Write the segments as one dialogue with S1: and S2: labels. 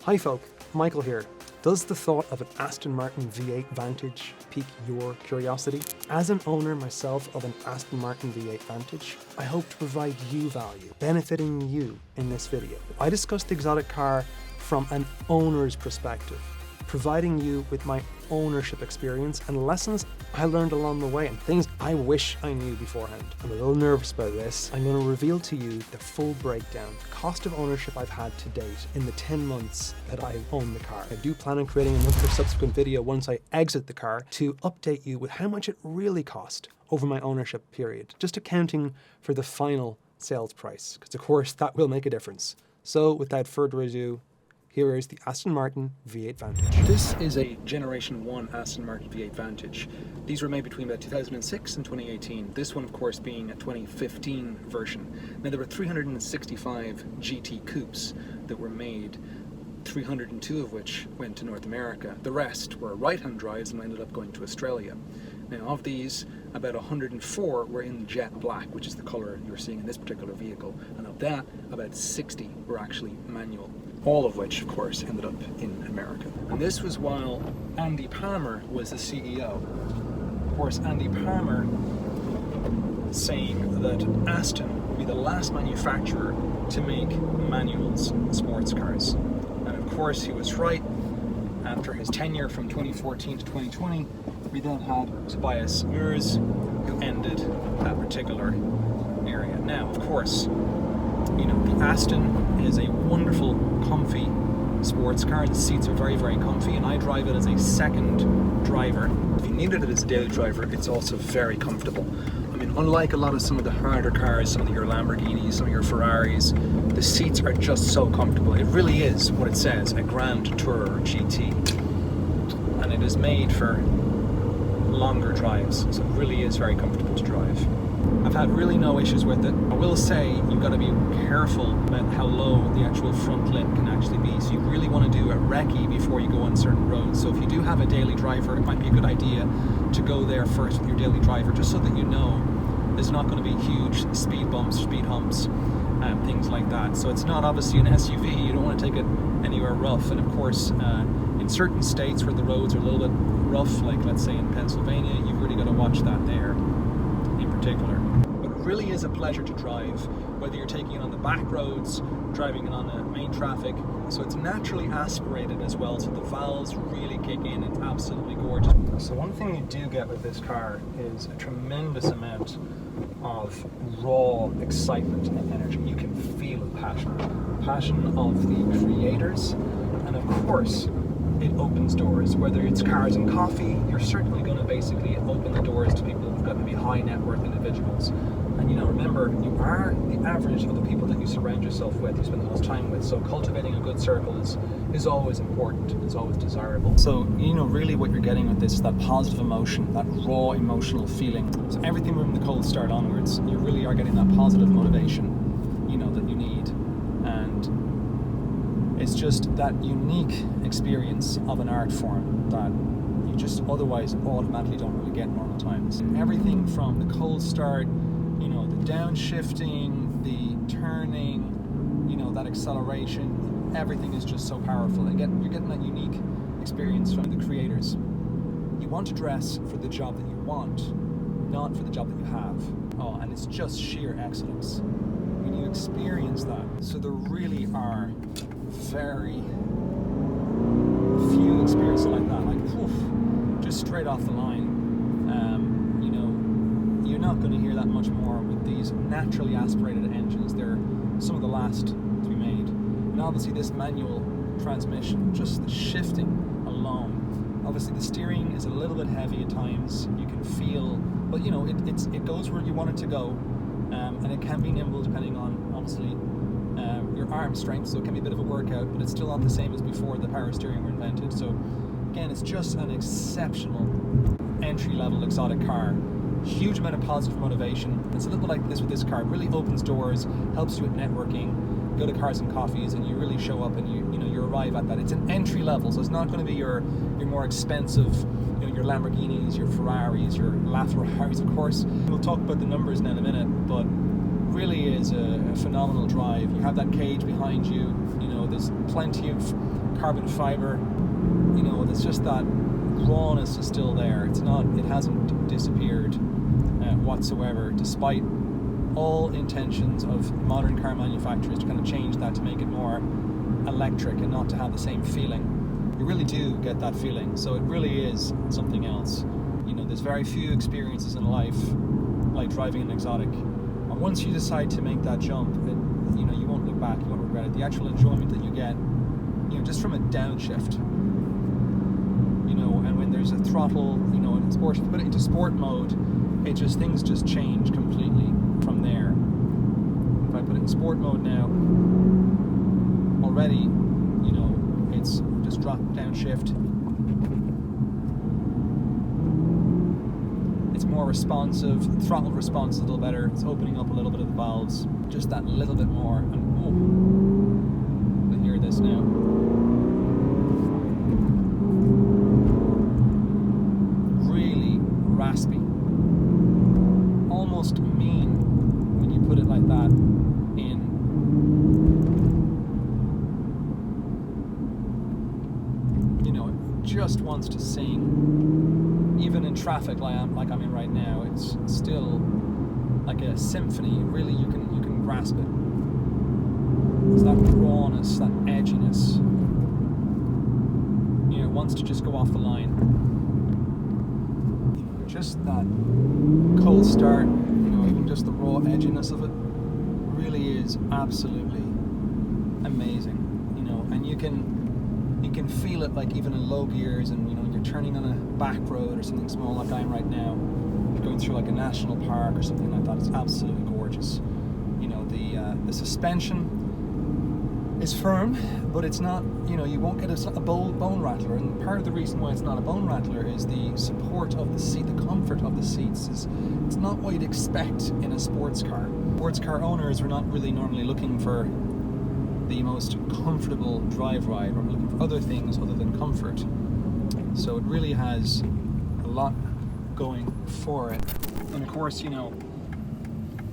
S1: Hi folk, Michael here. Does the thought of an Aston Martin V8 Vantage pique your curiosity? As an owner myself of an Aston Martin V8 Vantage, I hope to provide you value, benefiting you in this video. I discuss the exotic car from an owner's perspective, providing you with my ownership experience and lessons I learned along the way and things I wish I knew beforehand. I'm a little nervous about this. I'm going to reveal to you the full breakdown, cost of ownership I've had to date in the 10 months that I've owned the car. I do plan on creating another subsequent video once I exit the car to update you with how much it really cost over my ownership period, just accounting for the final sales price, because of course that will make a difference. So without further ado, here is the Aston Martin V8 Vantage. This is a Generation 1 Aston Martin V8 Vantage. These were made between about 2006 and 2018. This one, of course, being a 2015 version. Now, there were 365 GT Coupes that were made, 302 of which went to North America. The rest were right-hand drives and ended up going to Australia. Now, of these, about 104 were in jet black, which is the colour you're seeing in this particular vehicle. And of that, about 60 were actually manual. All of which, of course, ended up in America. And this was while Andy Palmer was the CEO. Of course, Andy Palmer saying that Aston would be the last manufacturer to make manuals sports cars. And of course, he was right. After his tenure from 2014 to 2020, we then had Tobias Moers, who ended that particular area. Now, of course, you know, the Aston is a wonderful, comfy sports car. The seats are very, very comfy, and I drive it as a second driver. If you needed it as a daily driver, it's also very comfortable. I mean, unlike a lot of some of the harder cars, some of your Lamborghinis, some of your Ferraris, the seats are just so comfortable. It really is what it says, a Grand Tourer GT. And it is made for longer drives, so it really is very comfortable to drive. I've had really no issues with it. I will say you've got to be careful about how low the actual front lip can actually be. So you really want to do a recce before you go on certain roads. So if you do have a daily driver, it might be a good idea to go there first with your daily driver, just so that you know there's not going to be huge speed bumps, speed humps, things like that. So it's not obviously an SUV. You don't want to take it anywhere rough. And of course, in certain states where the roads are a little bit rough, like let's say in Pennsylvania, you've really got to watch that there in particular. But it really is a pleasure to drive, whether you're taking it on the back roads, driving it on the main traffic. So it's naturally aspirated as well, so the valves really kick in. It's absolutely gorgeous. So one thing you do get with this car is a tremendous amount of raw excitement and energy. You can feel the passion of the creators, and of course it opens doors. Whether it's cars and coffee, you're certainly going to basically open the doors to people who've got to be high net worth individuals. And you know, remember, you are the average of the people that you surround yourself with, you spend the most time with. So cultivating a good circle is always important, is always desirable. So, you know, really what you're getting with this is that positive emotion, that raw emotional feeling. So everything from the cold start onwards, you really are getting that positive motivation, you know, that you need. And it's just that unique experience of an art form that you just otherwise automatically don't really get in normal times. Everything from the cold start, you know, the downshifting, the turning, you know, that acceleration, everything is just so powerful. Again, you're getting that unique experience from the creators. You want to dress for the job that you want, not for the job that you have. Oh, and it's just sheer excellence when you experience that. So there really are very few experiences like that, like poof, just straight off the line. You know, you're not going to hear that much more with these naturally aspirated engines. They're some of the last to be made. And obviously this manual transmission, just the shifting alone. Obviously the steering is a little bit heavy at times, you can feel, but you know, it goes where you want it to go. And it can be nimble depending on, obviously, your arm strength, so it can be a bit of a workout, but it's still not the same as before the power steering were invented. So again, it's just an exceptional entry-level exotic car. Huge amount of positive motivation. It's a little bit like this with this car. It really opens doors, helps you with networking. Go to Cars and Coffees and you really show up and you arrive at that. It's an entry level, so it's not going to be your more expensive, you know, your Lamborghinis, your Ferraris, your LaFerraris, of course. We'll talk about the numbers now in a minute, but really is a phenomenal drive. You have that cage behind you. You know, there's plenty of carbon fiber. You know, there's just that rawness is still there. It hasn't disappeared whatsoever, despite all intentions of modern car manufacturers to kind of change that to make it more electric and not to have the same feeling. You really do get that feeling, so it really is something else. You know, there's very few experiences in life like driving an exotic, and once you decide to make that jump, you know, you won't look back, you won't regret it. The actual enjoyment that you get, you know, just from a downshift, you know, and when there's a throttle, you know, in sport, if you put it into sport mode, things just change completely from there. If I put it in sport mode now, already, you know, it's just drop downshift. It's more responsive, throttle response is a little better, it's opening up a little bit of the valves, just that little bit more, and oh, you hear this now. Really raspy, almost mean when you put it like that in. You know, it just wants to sing. Even in traffic like I'm in right now, it's still like a symphony. Really, you can grasp it. It's that rawness, that edginess. You know, it wants to just go off the line. You know, just that cold start, you know, even just the raw edginess of it really is absolutely amazing. You know, and you can feel it like even in low gears, and you know, you're turning on a back road or something small like I am right now, going through like a national park or something like that. It's absolutely gorgeous. You know, the suspension is firm, but it's not, you know, you won't get it's not a bone rattler, and part of the reason why it's not a bone rattler is the support of the seat, the comfort of the seats it's not what you'd expect in a sports car. Sports car owners are not really normally looking for the most comfortable drive ride. We're looking for other things other than comfort. So it really has a lot going for it. And of course, you know,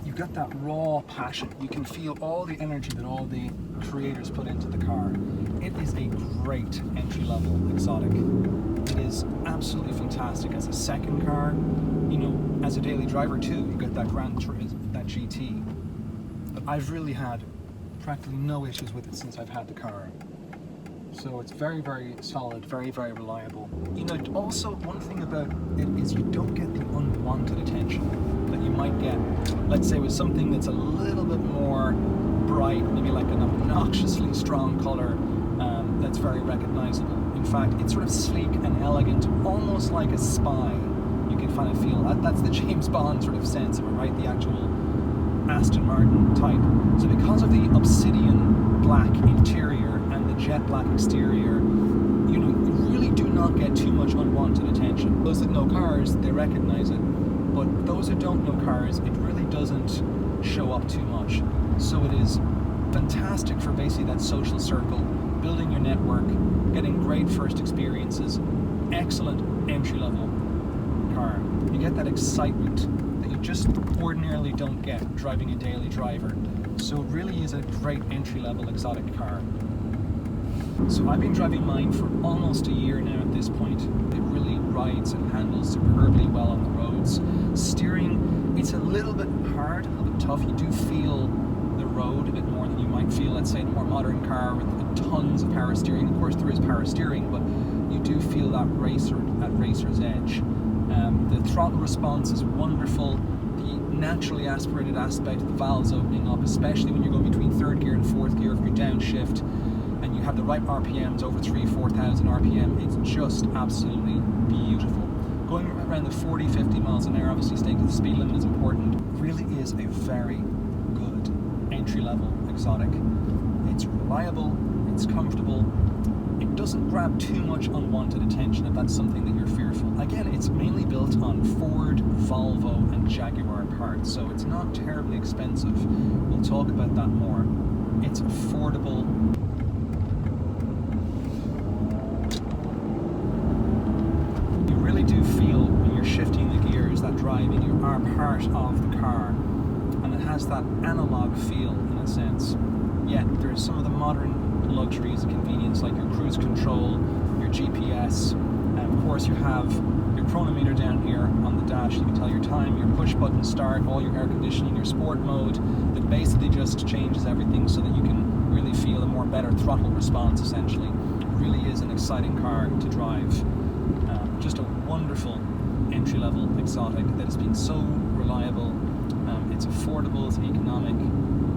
S1: you've got that raw passion. You can feel all the energy that all the creators put into the car. It is a great entry-level exotic. It is absolutely fantastic as a second car. You know, as a daily driver too, you get that that GT. But I've really had practically no issues with it since I've had the car. So it's very, very solid, very, very reliable. You know, also one thing about it is you don't get the unwanted attention that you might get, let's say, with something that's a little bit more bright, maybe like an obnoxiously strong color that's very recognizable. In fact, it's sort of sleek and elegant, almost like a spy. You can kind of feel that's the James Bond sort of sense of it, right? The actual Aston Martin type. So because of the obsidian black interior and the jet black exterior, you know, you really do not get too much unwanted attention. Those that know cars, they recognize it, but those who don't know cars, it really doesn't show up too much. So it is fantastic for basically that social circle, building your network, getting great first experiences, excellent entry-level car. You get that excitement that you just ordinarily don't get driving a daily driver. So it really is a great entry-level exotic car. So I've been driving mine for almost a year now at this point. It really rides and handles superbly well on the roads. Steering, it's a little bit hard, a little bit tough. You do feel the road a bit more than you might feel, let's say, in a more modern car with tons of power steering. Of course, there is power steering, but you do feel that racer's edge. The throttle response is wonderful. The naturally aspirated aspect of the valves opening up, especially when you're going between third gear and fourth gear, if you're downshift, and you have the right RPMs, over 4,000 RPM, it's just absolutely beautiful. Going around the 40-50 miles an hour, obviously staying to the speed limit is important, really is a very good entry-level exotic. It's reliable, it's comfortable, it doesn't grab too much unwanted attention if that's something that you're fearful. Again, it's mainly built on Ford, Volvo and Jaguar parts, so it's not terribly expensive. We'll talk about that more. It's affordable. You really do feel when you're shifting the gears, that driving, you are part of the car, and it has that analog feel in a sense. Yet there's some of the modern luxuries and convenience like your cruise control, your GPS. Of course, you have your chronometer down here on the dash. You can tell your time, your push button start, all your air conditioning, your sport mode. That basically just changes everything so that you can really feel a more better throttle response, essentially. It really is an exciting car to drive. Just a wonderful entry-level exotic that has been so reliable. It's affordable, it's economic,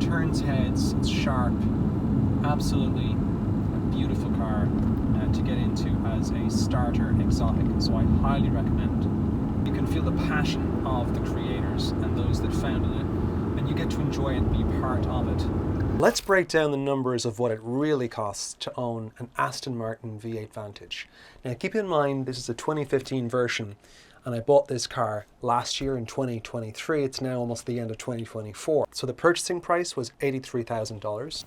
S1: turns heads, it's sharp. Absolutely a beautiful car to get into as a starter exotic, so I highly recommend. You can feel the passion of the creators and those that founded it, and you get to enjoy it and be part of it. Let's break down the numbers of what it really costs to own an Aston Martin V8 Vantage. Now keep in mind this is a 2015 version, and I bought this car last year in 2023. It's now almost the end of 2024. So the purchasing price was $83,000.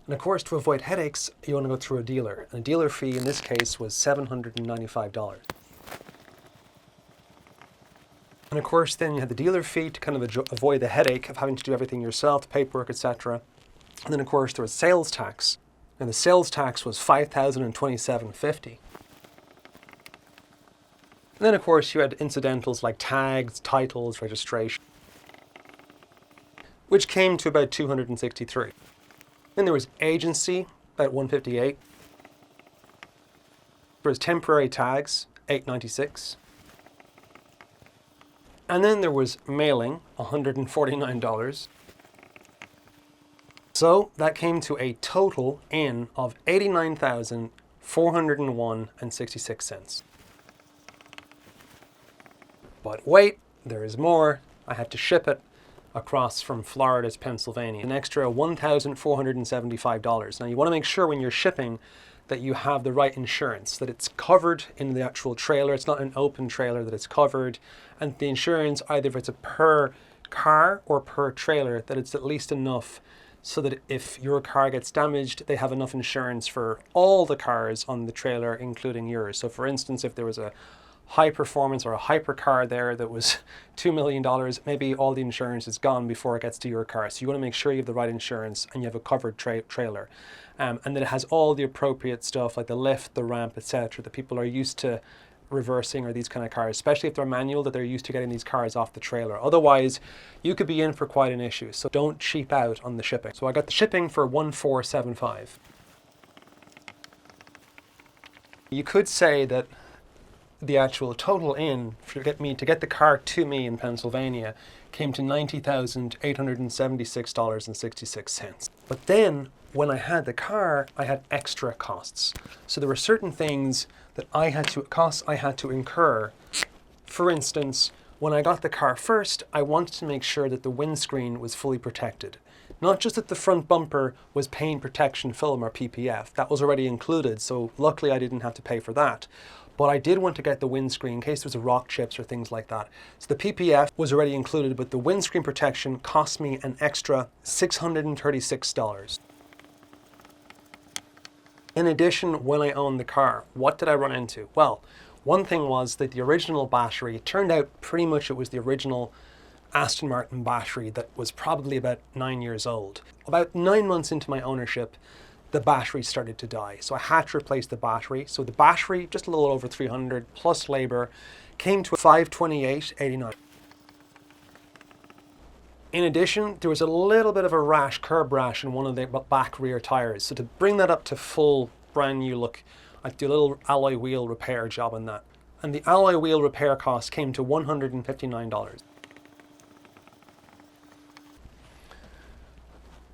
S1: And of course, to avoid headaches, you want to go through a dealer. And a dealer fee in this case was $795. And of course, then you had the dealer fee to kind of avoid the headache of having to do everything yourself, the paperwork, etc. And then of course, there was sales tax. And the sales tax was $5,027.50. And then of course, you had incidentals like tags, titles, registration, which came to about $263. Then there was agency, about $158. There was temporary tags, $896. And then there was mailing, $149. So that came to a total in of $89,401.66. But wait, there is more. I had to ship it across from Florida to Pennsylvania, an extra $1,475. Now you want to make sure when you're shipping that you have the right insurance, that it's covered in the actual trailer. It's not an open trailer, that it's covered. And the insurance, either if it's a per car or per trailer, that it's at least enough so that if your car gets damaged, they have enough insurance for all the cars on the trailer, including yours. So for instance, if there was a high performance or a hypercar there that was $2 million, maybe all the insurance is gone before it gets to your car. So you want to make sure you have the right insurance and you have a covered trailer. And that it has all the appropriate stuff like the lift, the ramp, etc. that people are used to reversing, or these kind of cars, especially if they're manual, that they're used to getting these cars off the trailer. Otherwise, you could be in for quite an issue. So don't cheap out on the shipping. So I got the shipping for $1,475. You could say that the actual total in to get the car to me in Pennsylvania came to $90,876.66. But then when I had the car, I had extra costs. So there were certain things that I had to incur. For instance, when I got the car first, I wanted to make sure that the windscreen was fully protected. Not just that the front bumper was paint protection film or PPF, that was already included, so luckily I didn't have to pay for that. But I did want to get the windscreen in case there was a rock chips or things like that. So the PPF was already included, but the windscreen protection cost me an extra $636. In addition, when I owned the car, what did I run into? Well, one thing was that the original battery, it turned out pretty much it was the original Aston Martin battery that was probably about 9 years old. About 9 months into my ownership, the battery started to die. So I had to replace the battery. So the battery, just a little over 300 plus labor, came to $528.89. In addition, there was a little bit of a rash, curb rash in one of the back rear tires. So to bring that up to full brand new look, I did a little alloy wheel repair job on that. And the alloy wheel repair cost came to $159.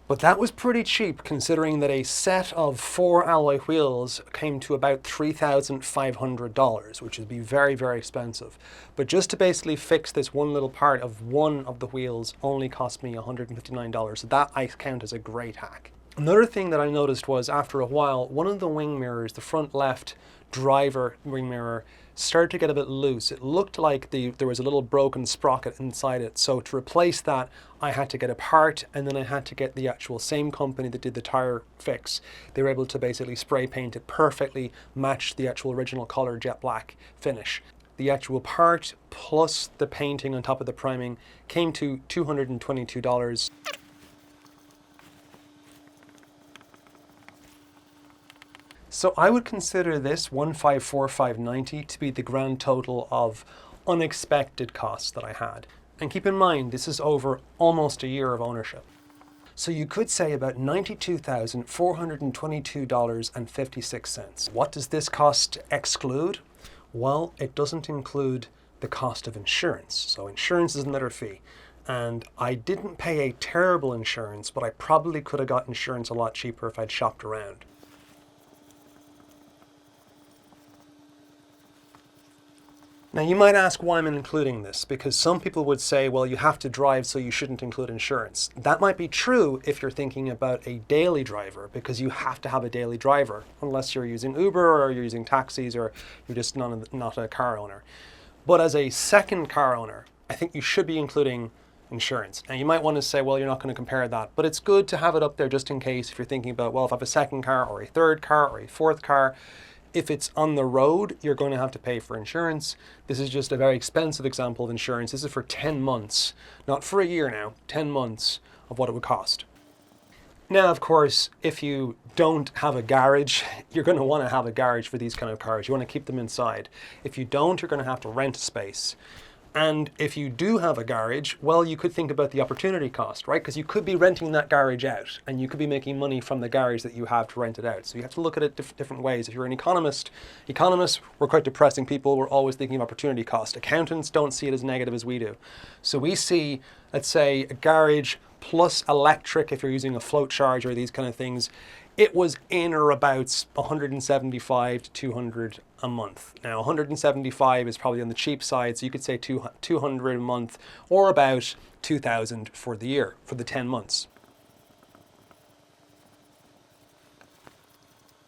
S1: But that was pretty cheap considering that a set of 4 alloy wheels came to about $3,500, which would be very, very expensive. But just to basically fix this one little part of one of the wheels only cost me $159. So that I count as a great hack. Another thing that I noticed was after a while, one of the wing mirrors, the front left driver wing mirror, started to get a bit loose. It looked like there was a little broken sprocket inside it. So to replace that, I had to get a part, and then I had to get the actual same company that did the tire fix. They were able to basically spray paint it perfectly, match the actual original color jet black finish. The actual part plus the painting on top of the priming came to $222.
S2: So I would consider this 154,590 to be the grand total of unexpected costs that I had. And keep in mind, this is over almost a year of ownership. So you could say about $92,422.56. What does this cost exclude? Well, it doesn't include the cost of insurance. So insurance is another fee. And I didn't pay a terrible insurance, but I probably could have got insurance a lot cheaper if I'd shopped around. Now you might ask why I'm including this, because some people would say, well, you have to drive, so you shouldn't include insurance. That might be true if you're thinking about a daily driver, because you have to have a daily driver, unless you're using Uber or you're using taxis or you're just not a car owner. But as a second car owner, I think you should be including insurance. Now you might want to say, well, you're not going to compare that, but it's good to have it up there just in case if you're thinking about, well, if I have a second car or a third car or a fourth car, if it's on the road, you're going to have to pay for insurance. This is just a very expensive example of insurance. This is for 10 months, not for a year now, 10 months of what it would cost. Now, of course, if you don't have a garage, you're going to want to have a garage for these kind of cars. You want to keep them inside. If you don't, you're going to have to rent a space. And if you do have a garage, well, you could think about the opportunity cost, right? Because you could be renting that garage out and you could be making money from the garage that you have to rent it out. So you have to look at it different ways. If you're an economists, we're quite depressing people. We're always thinking of opportunity cost. Accountants don't see it as negative as we do. So we see, let's say, a garage plus electric, if you're using a float charge or these kind of things, it was in or about 175 to 200 a month. Now 175 is probably on the cheap side, so you could say 200 a month or about 2,000 for the year, for the 10 months.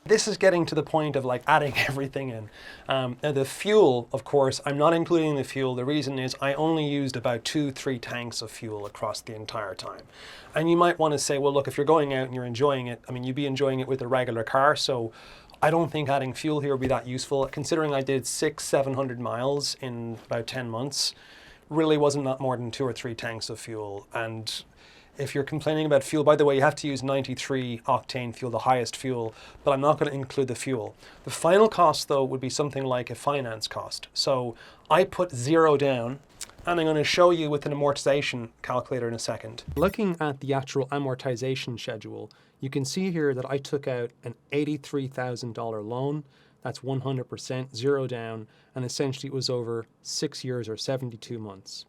S2: This is getting to the point of like adding everything in. Now the fuel, of course, I'm not including the fuel. The reason is I only used about 2-3 tanks of fuel across the entire time. And you might want to say, well, look, if you're going out and you're enjoying it, I mean, you'd be enjoying it with a regular car. So I don't think adding fuel here would be that useful. Considering I did 600-700 miles in about 10 months, really wasn't that more than 2 or 3 tanks of fuel. And if you're complaining about fuel, by the way, you have to use 93 octane fuel, the highest fuel, but I'm not going to include the fuel. The final cost, though, would be something like a finance cost. So I put 0 down, and I'm going to show you with an amortization calculator in a second. Looking at the actual amortization schedule, you can see here that I took out an $83,000 loan. That's 100%, 0 down, and essentially it was over 6 years or 72 months.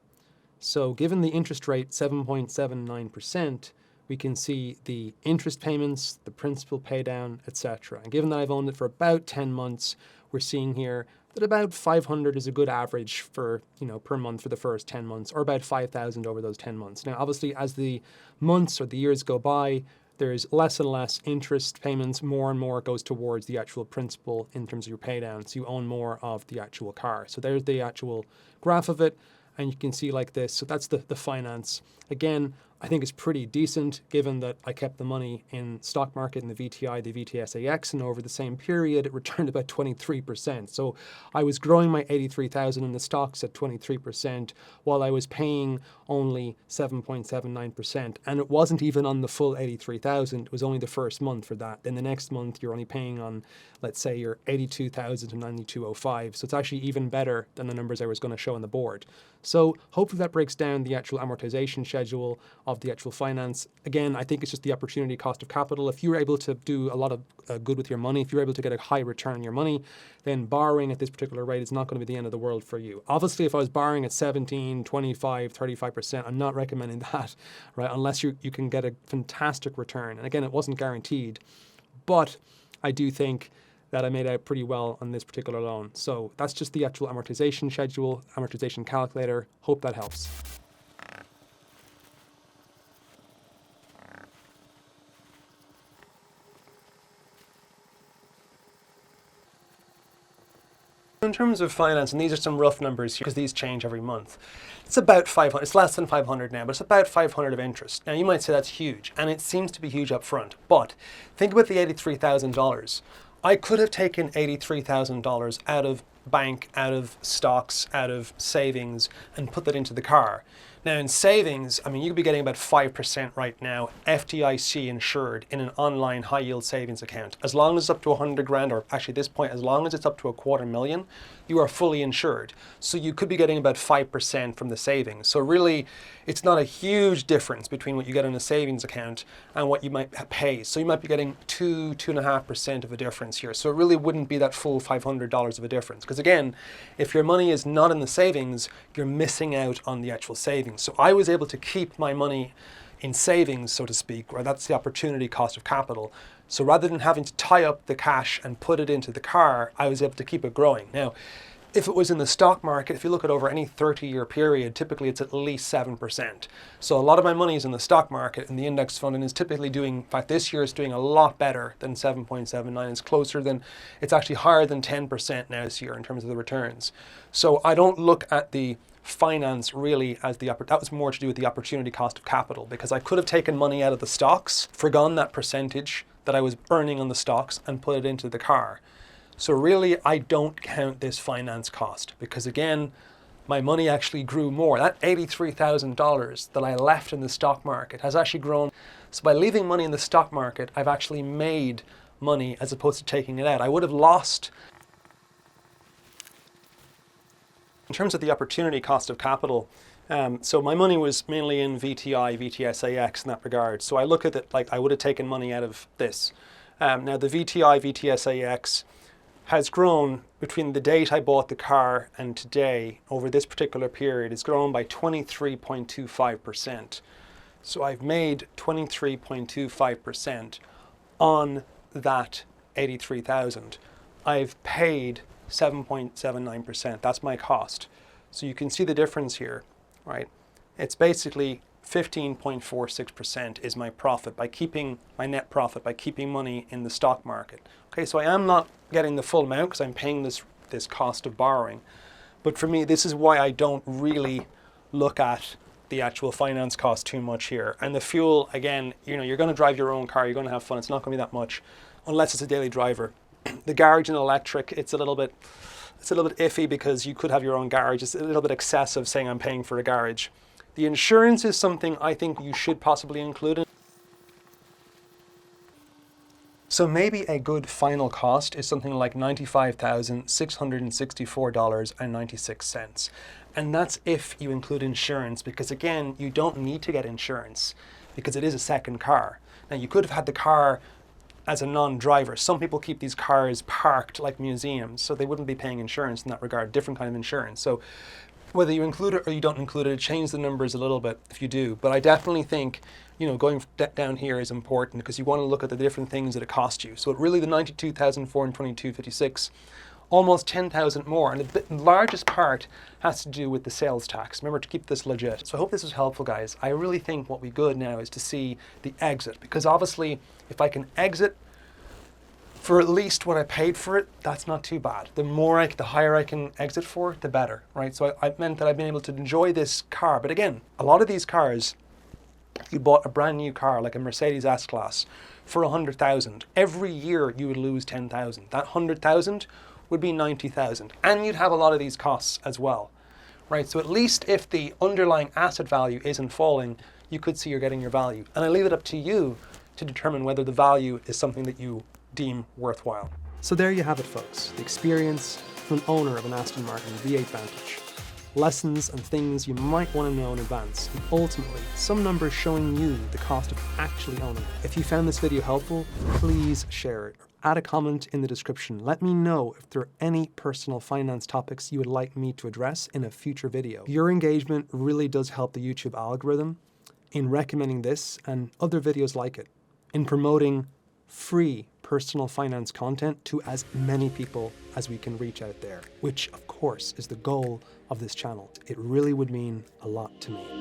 S2: So given the interest rate 7.79%, we can see the interest payments, the principal pay down, etc. And given that I've owned it for about 10 months, we're seeing here that about 500 is a good average for, per month for the first 10 months, or about 5,000 over those 10 months. Now, obviously, as the months or the years go by, there's less and less interest payments, more and more goes towards the actual principal in terms of your pay down. So you own more of the actual car. So there's the actual graph of it. And you can see like this. So that's the finance. Again, I think it's pretty decent given that I kept the money in stock market in the VTI, the VTSAX, and over the same period, it returned about 23%. So I was growing my 83,000 in the stocks at 23% while I was paying only 7.79%. And it wasn't even on the full 83,000. It was only the first month for that. Then the next month, you're only paying on, let's say, your 82,000 to 9205. So it's actually even better than the numbers I was going to show on the board. So hopefully that breaks down the actual amortization schedule of the actual finance. Again, I think it's just the opportunity cost of capital. If you're able to do a lot of good with your money, if you're able to get a high return on your money, then borrowing at this particular rate is not going to be the end of the world for you. Obviously, if I was borrowing at 17, 25, 35%, I'm not recommending that, right? Unless you can get a fantastic return. And again, it wasn't guaranteed, but I do think that I made out pretty well on this particular loan. So that's just the actual amortization schedule, amortization calculator. Hope that helps. In terms of finance, and these are some rough numbers here because these change every month, it's about 500, it's less than 500 now, but it's about 500 of interest. Now you might say that's huge, and it seems to be huge up front, but think about the $83,000. I could have taken $83,000 out of bank, out of stocks, out of savings, and put that into the car. Now in savings, I mean, you could be getting about 5% right now, FDIC insured in an online high yield savings account. As long as it's up to 100 grand, or actually at this point, as long as it's up to $250,000, you are fully insured. So you could be getting about 5% from the savings. So really, it's not a huge difference between what you get in a savings account and what you might pay. So you might be getting 2.5% of a difference here. So it really wouldn't be that full $500 of a difference. Because again, if your money is not in the savings, you're missing out on the actual savings. So I was able to keep my money in savings, so to speak, or that's the opportunity cost of capital. So rather than having to tie up the cash and put it into the car, I was able to keep it growing. Now, if it was in the stock market, if you look at over any 30-year period, typically it's at least 7%. So a lot of my money is in the stock market, and the index fund and is typically doing, in fact this year is doing a lot better than 7.79. It's closer than, it's actually higher than 10% now this year in terms of the returns. So I don't look at the finance really as that was more to do with the opportunity cost of capital, because I could have taken money out of the stocks, forgone that percentage that I was earning on the stocks and put it into the car. So really, I don't count this finance cost because again, my money actually grew more. That $83,000 that I left in the stock market has actually grown. So by leaving money in the stock market, I've actually made money as opposed to taking it out. I would have lost. In terms of the opportunity cost of capital, so my money was mainly in VTI, VTSAX in that regard. So I look at it like I would have taken money out of this. Now the VTI, VTSAX has grown between the date I bought the car and today over this particular period. It's grown by 23.25%. So I've made 23.25% on that 83,000. I've paid 7.79%. That's my cost. So you can see the difference here, right? It's basically 15.46% is my profit by keeping my net profit by keeping money in the stock market. Okay, so I am not getting the full amount because I'm paying this cost of borrowing. But for me, this is why I don't really look at the actual finance cost too much here. And the fuel, again, you know, you're going to drive your own car, you're going to have fun. It's not going to be that much unless it's a daily driver. The garage and electric, it's a little bit iffy because you could have your own garage. It's a little bit excessive saying I'm paying for a garage. The insurance is something I think you should possibly include in. So maybe a good final cost is something like $95,664.96. And that's if you include insurance, because again, you don't need to get insurance because it is a second car. Now you could have had the car as a non-driver. Some people keep these cars parked like museums, so they wouldn't be paying insurance in that regard, different kind of insurance. So whether you include it or you don't include it, change the numbers a little bit if you do. But I definitely think, you know, going down here is important because you want to look at the different things that it cost you. So it really, the $92,422.56, almost $10,000 more. And the largest part has to do with the sales tax. Remember to keep this legit. So I hope this was helpful, guys. I really think what we good now is to see the exit, because obviously if I can exit for at least what I paid for it, that's not too bad. The higher I can exit for, the better, right? So I meant that I've been able to enjoy this car. But again, a lot of these cars, if you bought a brand new car like a Mercedes S-Class for 100,000, every year you would lose 10,000. That 100,000 would be 90,000, and you'd have a lot of these costs as well, right? So at least if the underlying asset value isn't falling, you could see you're getting your value. And I leave it up to you to determine whether the value is something that you deem worthwhile. So there you have it, folks. The experience from an owner of an Aston Martin V8 Vantage. Lessons and things you might want to know in advance, and ultimately some numbers showing you the cost of actually owning it. If you found this video helpful, please share it. Add a comment in the description. Let me know if there are any personal finance topics you would like me to address in a future video. Your engagement really does help the YouTube algorithm in recommending this and other videos like it, in promoting free personal finance content to as many people as we can reach out there, which of course is the goal of this channel. It really would mean a lot to me.